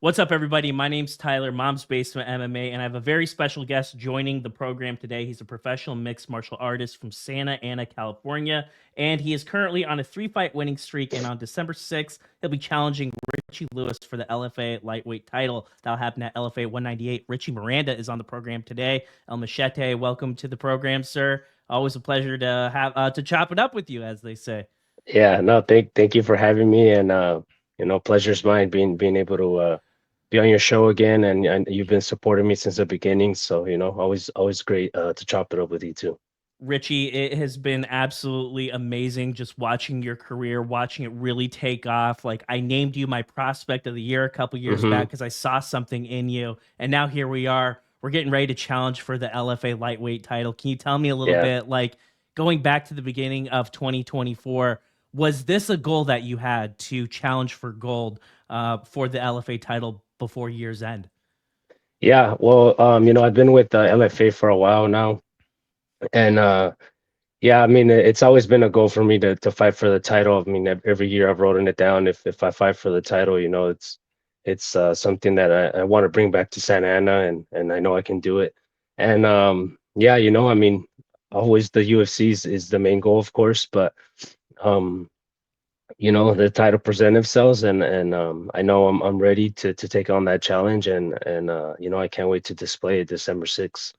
What's up, everybody? My name's Tyler, Mom's Basement MMA, and I have a very special guest joining the program today. He's a professional mixed martial artist from Santa Ana, California, and he is currently on a three-fight winning streak. And on December 6th, he'll be challenging Richie Lewis for the LFA Lightweight Title. That'll happen at LFA 198. Richie Miranda is on the program today. El Machete, welcome to the program, sir. Always a pleasure to have to chop it up with you, as they say. Yeah, no, thank you for having me, and pleasure's mine being able to be on your show again, and you've been supporting me since the beginning, so always great to chop it up with you too. Richie, it has been absolutely amazing just watching your career, watching it really take off. Like, I named you my prospect of the year a couple years back Hmm. because I saw something in you, and now here we are. We're getting ready to challenge for the LFA lightweight title. Can you tell me a little Yeah. bit, like going back to the beginning of 2024, was this a goal that you had to challenge for gold for the LFA title before year's end? Yeah, well, I've been with LFA for a while now, and yeah, I mean, it's always been a goal for me to fight for the title. I mean, every year I've written it down. If I fight for the title, it's something that I want to bring back to Santa Ana, and I know I can do it. And yeah, I mean, always the UFC is the main goal, of course, but um, the title present themselves, and I know I'm ready to take on that challenge, and I can't wait to display it December 6th.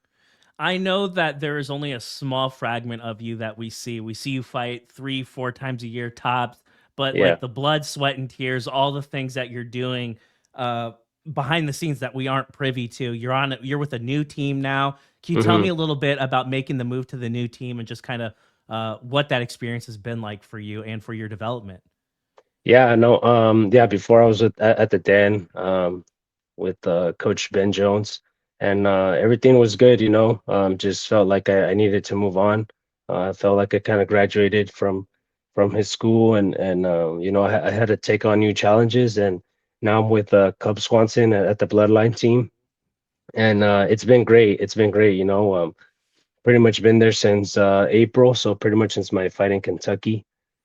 I know that there is only a small fragment of you that we see. We see you fight three, four times a year tops, but Yeah. like the blood, sweat, and tears, all the things that you're doing uh, behind the scenes that we aren't privy to. You're with a new team now. Can you tell me Hmm. a little bit about making the move to the new team and just kind of what that experience has been like for you and for your development? Yeah, no, yeah, before I was at the Den, with Coach Ben Jones, and everything was good, just felt like I needed to move on. I felt like I kind of graduated from his school, and I had to take on new challenges, and now I'm with Cub Swanson at the Bloodline team, and it's been great. It's been great, pretty much been there since April, so pretty much since my fight in Kentucky.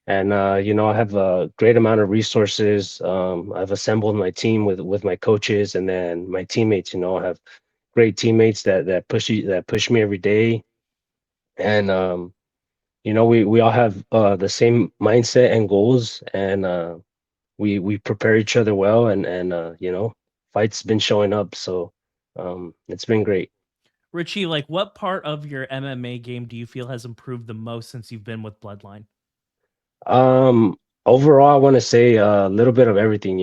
And I have a great amount of resources. I've assembled my team with my coaches and then my teammates. I have great teammates that push me every day. And we all have the same mindset and goals, and we prepare each other well, and fights been showing up, so it's been great. Richie, like what part of your MMA game do you feel has improved the most since you've been with Bloodline? Overall, I want to say a little bit of everything,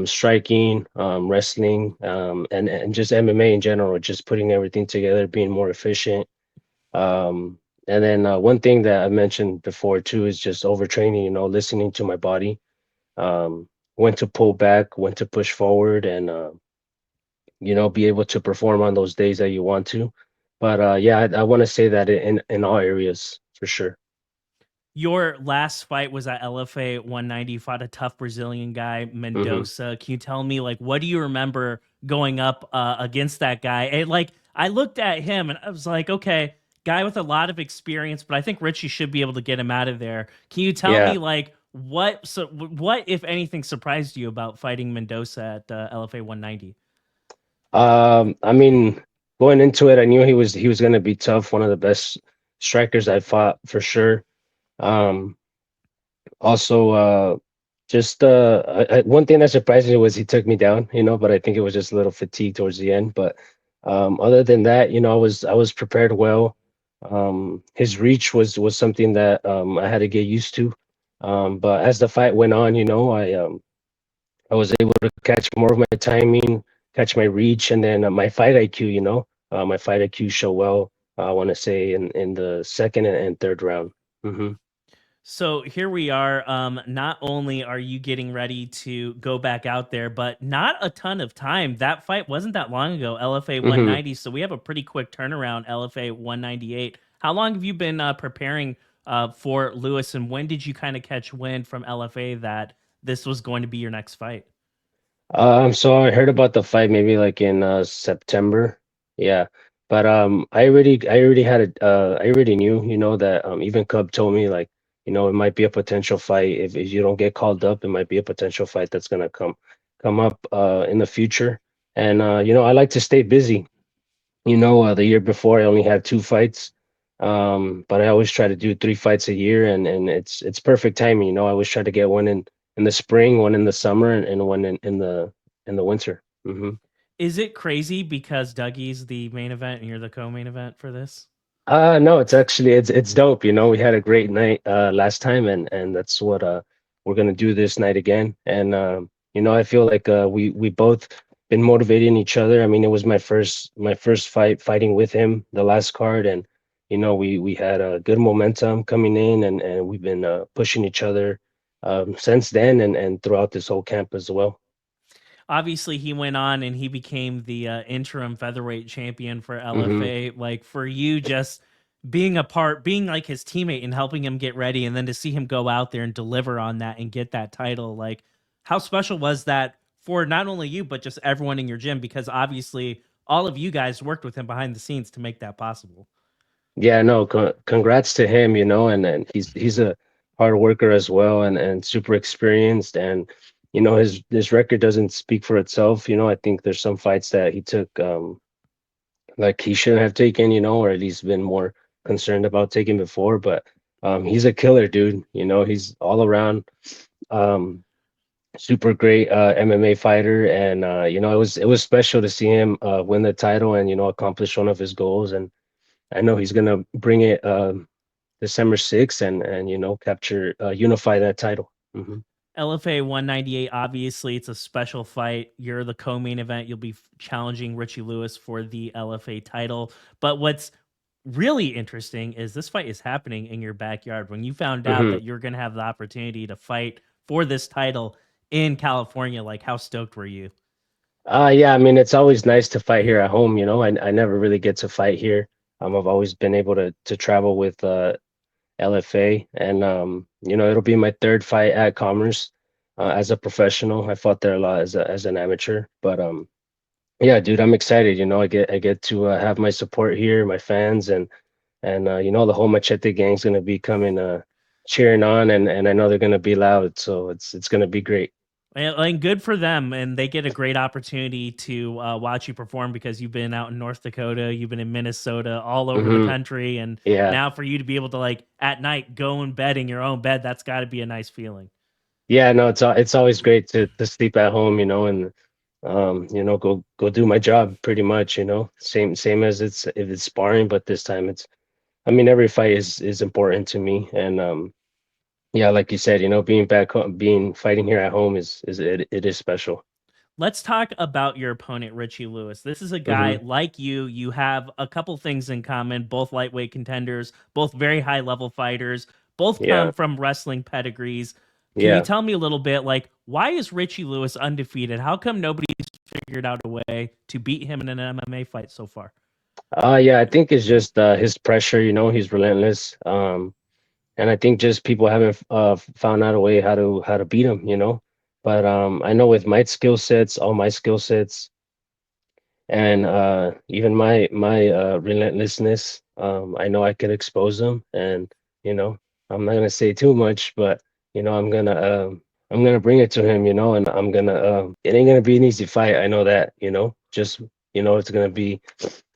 striking, wrestling, and just MMA in general, just putting everything together, being more efficient. And then one thing that I mentioned before too is just overtraining, listening to my body, when to pull back, when to push forward, and be able to perform on those days that you want to. But yeah, I want to say that in all areas for sure. Your last fight was at LFA 190. You fought a tough Brazilian guy, Hmm. Mendoza. Can you tell me, like, what do you remember going up against that guy? And like, I looked at him and I was like, okay, guy with a lot of experience, but I think Richie should be able to get him out of there. Can you tell me, Yeah. like, what if anything surprised you about fighting Mendoza at LFA 190? I mean, going into it, I knew he was going to be tough. One of the best strikers I fought for sure. Um, Also, just one thing that surprised me was he took me down, but I think it was just a little fatigue towards the end. But other than that, I was prepared well. His reach was something that I had to get used to. But as the fight went on, I was able to catch more of my timing, catch my reach, and then my fight IQ. My fight IQ show well. I want to say in the second and third round. Hmm. So here we are. Not only are you getting ready to go back out there, but not a ton of time. That fight wasn't that long ago, LFA Hmm. 190. So we have a pretty quick turnaround, LFA 198. How long have you been preparing for Lewis, and when did you kind of catch wind from LFA that this was going to be your next fight? So I heard about the fight maybe like in September. Yeah. But I already had I already knew, that even Cub told me like, it might be a potential fight if you don't get called up, it might be a potential fight that's gonna come come up in the future. And I like to stay busy. The year before I only had 2 fights, but I always try to do 3 fights a year, and it's perfect timing. I always try to get one in the spring, one in the summer, and one in the winter. Is it crazy because Dougie's the main event and you're the co-main event for this? No, it's dope. We had a great night last time, and that's what we're gonna do this night again. And I feel like we both been motivating each other. I mean, it was my first fighting with him, the last card, and we had a good momentum coming in, and we've been pushing each other since then, and throughout this whole camp as well. Obviously, he went on and he became the interim featherweight champion for hmm LFA. Like for you, just being a part, being like his teammate and helping him get ready, and then to see him go out there and deliver on that and get that title, like how special was that for not only you but just everyone in your gym? Because obviously, all of you guys worked with him behind the scenes to make that possible. Yeah, no, congrats to him, and he's a hard worker as well, and super experienced, and his record doesn't speak for itself. I think there's some fights that he took like he shouldn't have taken, or at least been more concerned about taking before, but he's a killer dude. He's all around um super great MMA fighter, and it was special to see him win the title and accomplish one of his goals, and I know he's gonna bring it December 6th, and capture unify that title. LFA 198, obviously, it's a special fight. You're the co main event. You'll be challenging Richie Lewis for the LFA title. But what's really interesting is this fight is happening in your backyard. When you found out hmm that you're going to have the opportunity to fight for this title in California, like how stoked were you? yeah, I mean, it's always nice to fight here at home. I never really get to fight here. I've always been able to travel with LFA, and it'll be my third fight at Commerce as a professional. I fought there a lot as an amateur, but yeah, dude, I'm excited. I get to have my support here, my fans, and the whole Machete gang's gonna be coming cheering on, and I know they're gonna be loud, so it's gonna be great. And good for them. And they get a great opportunity to watch you perform because you've been out in North Dakota, you've been in Minnesota, all over the hmm country. And Yeah. now for you to be able to, like, at night go in bed in your own bed, that's got to be a nice feeling. Yeah, no, it's always great to sleep at home, and go do my job pretty much, same as if it's sparring, but this time I mean, every fight is important to me, and yeah, like you said, being back home, being fighting here at home it is special. Let's talk about your opponent, Richie Lewis. This is a guy hmm like you. You have a couple things in common, both lightweight contenders, both very high level fighters, both come Yeah, from wrestling pedigrees. Can you yeah. tell me a little bit, like, why is Richie Lewis undefeated? How come nobody's figured out a way to beat him in an MMA fight so far? Yeah, I think it's just his pressure, he's relentless. And I think just people haven't found out a way how to beat him. But I know with my skill sets, all my skill sets, and even my relentlessness, I know I could expose them. And I'm not gonna say too much, but I'm gonna bring it to him, and I'm gonna it ain't gonna be an easy fight. I know that, just it's gonna be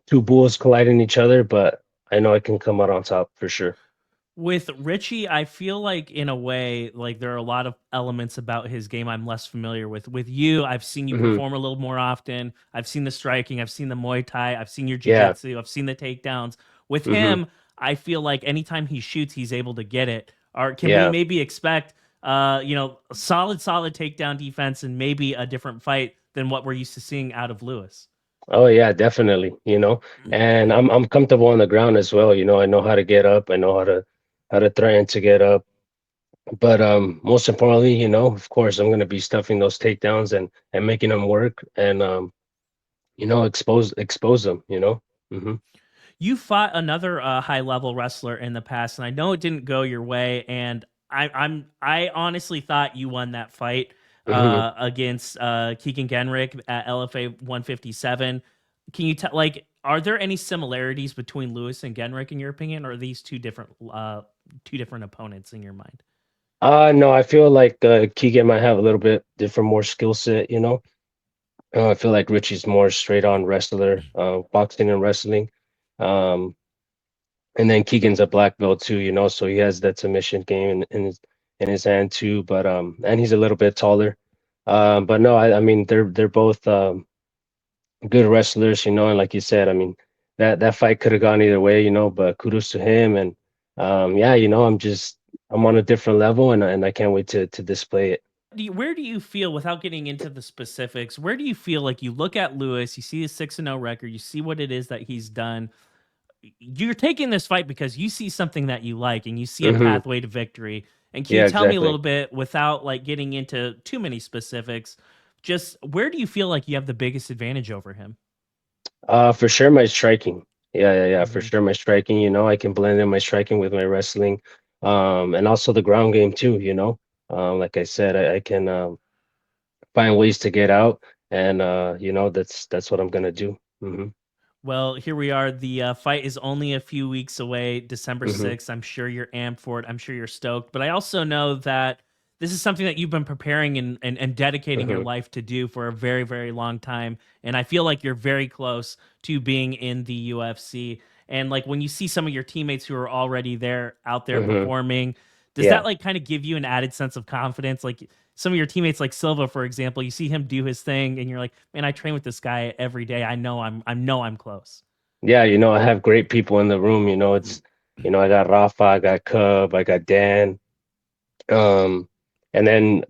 two bulls colliding each other, but I know I can come out on top for sure. With Richie, I feel like in a way, like there are a lot of elements about his game I'm less familiar with. With you, I've seen you hmm perform a little more often. I've seen the striking, I've seen the Muay Thai, I've seen your Yeah. jiu-jitsu, I've seen the takedowns. With hmm him, I feel like anytime he shoots, he's able to get it. Or can we Yeah. maybe expect a solid takedown defense and maybe a different fight than what we're used to seeing out of Lewis? Oh yeah, definitely. And I'm comfortable on the ground as well. I know how to get up. I know how to threaten to get up. But most importantly, of course, I'm gonna be stuffing those takedowns and making them work, and expose them. hmm You fought another high level wrestler in the past, and I know it didn't go your way. And I honestly thought you won that fight hmm against Keegan Genrick at LFA 157. Can you tell, like, are there any similarities between Lewis and Genrick in your opinion, or are these two different opponents in your mind? No, I feel like Keegan might have a little bit different, more skill set, you know. I feel like Richie's more straight on wrestler, boxing and wrestling. Um, and then Keegan's a black belt too, you know, so he has that submission game in his hand too. But and he's a little bit taller. But no, I mean they're both good wrestlers, you know, and like you said, I mean that fight could have gone either way, you know, but kudos to him. And yeah, you know, I'm on a different level, and I can't wait to display it. Where do you feel, without getting into the specifics, where do you feel like you look at Lewis, you see his 6-0 record, you see what it is that he's done, you're taking this fight because you see something that you like and you see a Hmm. pathway to victory. And can you Yeah, tell me a exactly. little bit, without like getting into too many specifics, just where do you feel like you have the biggest advantage over him? For sure, my striking. Yeah, for Mhm. sure, my striking. You know, I can blend in my striking with my wrestling, and also the ground game too. You know, like I said, I can find ways to get out, and you know, that's what I'm gonna do. Well, here we are. The fight is only a few weeks away, December Hmm. 6th. I'm sure you're amped for it. I'm sure you're stoked. But I also know that this is something that you've been preparing and dedicating your Hmm. life to do for a very, very long time. And I feel like you're very close to being in the UFC. And like when you see some of your teammates who are already there, out there Hmm. performing, does that Yeah. like kind of give you an added sense of confidence? Like some of your teammates, like Silva, for example, you see him do his thing, and you're like, man, I train with this guy every day. I know I'm close. Yeah, you know, I have great people in the room. You know, you know, I got Rafa, I got Cub, I got Dan. Um, and then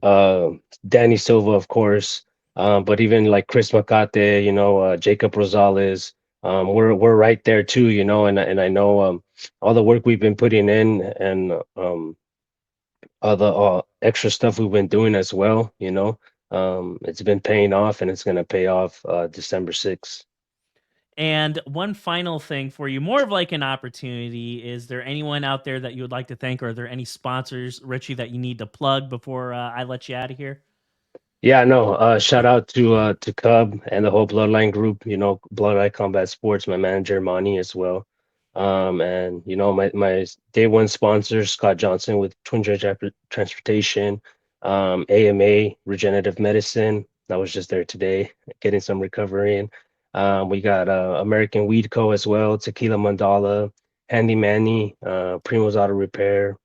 Danny Silva, of course. But even like Chris Macate, you know, Jacob Rosales, we're right there too, you know, and I know all the work we've been putting in, and all the extra stuff we've been doing as well, you know. It's been paying off, and it's gonna pay off December 6th. And one final thing for you, more of like an opportunity. Is there anyone out there that you would like to thank, or are there any sponsors, Richie, that you need to plug before I let you out of here? Yeah, no, shout out to Cub and the whole Bloodline group, you know, Bloodline Combat Sports, my manager Monty as well. And you know, my day one sponsor, Scott Johnson with Twin Transportation, AMA Regenerative Medicine. I was just there today getting some recovery in. We got American Weed Co. as well, Tequila Mandala, Handy Manny, Primo's Auto Repair,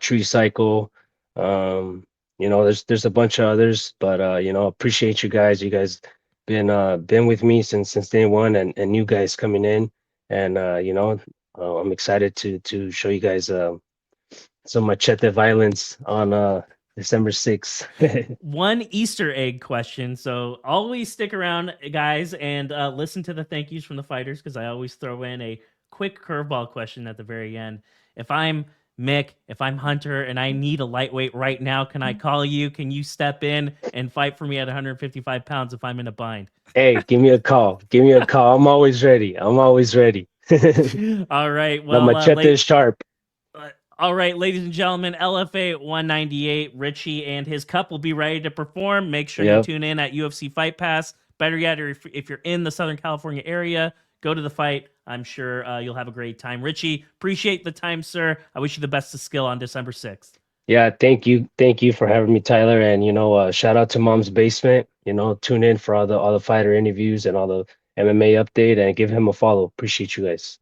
Tree Cycle. Um, you know, there's a bunch of others, but you know, appreciate you guys. You guys been with me since day one, and new guys coming in, and you know, I'm excited to show you guys some Machete violence on December 6th. One Easter egg question. So always stick around, guys, and listen to the thank yous from the fighters, because I always throw in a quick curveball question at the very end. If I'm Mick, if I'm Hunter, and I need a lightweight right now, can I call you? Can you step in and fight for me at 155 pounds if I'm in a bind? Hey, give me a call. Give me a call. I'm always ready. I'm always ready. All right. The Well, machete is sharp. all right, ladies and gentlemen, LFA 198, Richie and his cup will be ready to perform. Make sure you Yep. tune in at UFC Fight Pass. Better yet, if you're in the Southern California area, go to the fight. I'm sure you'll have a great time. Richie, appreciate the time, sir. I wish you the best of skill on December 6th. Yeah, thank you for having me, Tyler. And you know, shout out to Mom's Basement. You know, tune in for all the fighter interviews and all the MMA update, and give him a follow. Appreciate you guys.